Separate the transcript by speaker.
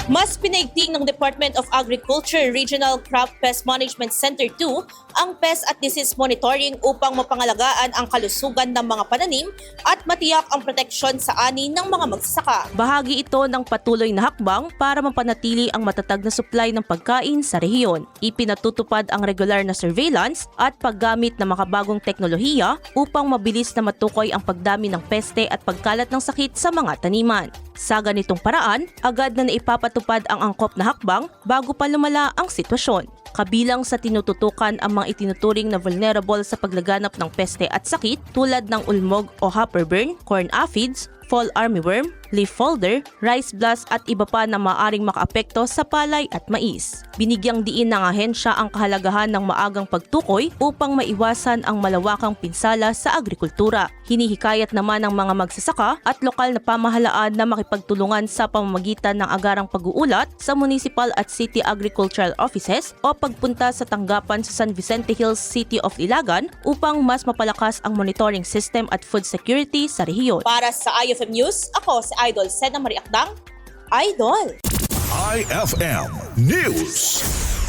Speaker 1: Mas pinaigting ng Department of Agriculture Regional Crop Pest Management Center 2 ang pest at disease monitoring upang mapangalagaan ang kalusugan ng mga pananim at matiyak ang proteksyon sa ani ng mga magsasaka. Bahagi ito ng patuloy na hakbang para mapanatili ang matatag na supply ng pagkain sa rehiyon. Ipinatutupad ang regular na surveillance at paggamit ng makabagong teknolohiya upang mabilis na matukoy ang pagdami ng peste at pagkalat ng sakit sa mga taniman. Sa ganitong paraan, agad na naipapatupad ang angkop na hakbang bago pa lumala ang sitwasyon. Kabilang sa tinututukan ang mga itinuturing na vulnerable sa paglaganap ng peste at sakit tulad ng ulmog o hopperburn, corn aphids, fall armyworm, leaf folder, rice blast at iba pa na maaaring makaapekto sa palay at mais. Binigyang diin ng ahensya ang kahalagahan ng maagang pagtukoy upang maiwasan ang malawakang pinsala sa agrikultura. Hinihikayat naman ng mga magsasaka at lokal na pamahalaan na makipagtulungan sa pamamagitan ng agarang pag-uulat sa municipal at city agricultural offices o pagpunta sa tanggapan sa San Vicente Hills City of Ilagan upang mas mapalakas ang monitoring system at food security sa rehiyon. Para sa IFM News, ako si Idol Sena Mariakdang, Idol!
Speaker 2: IFM News.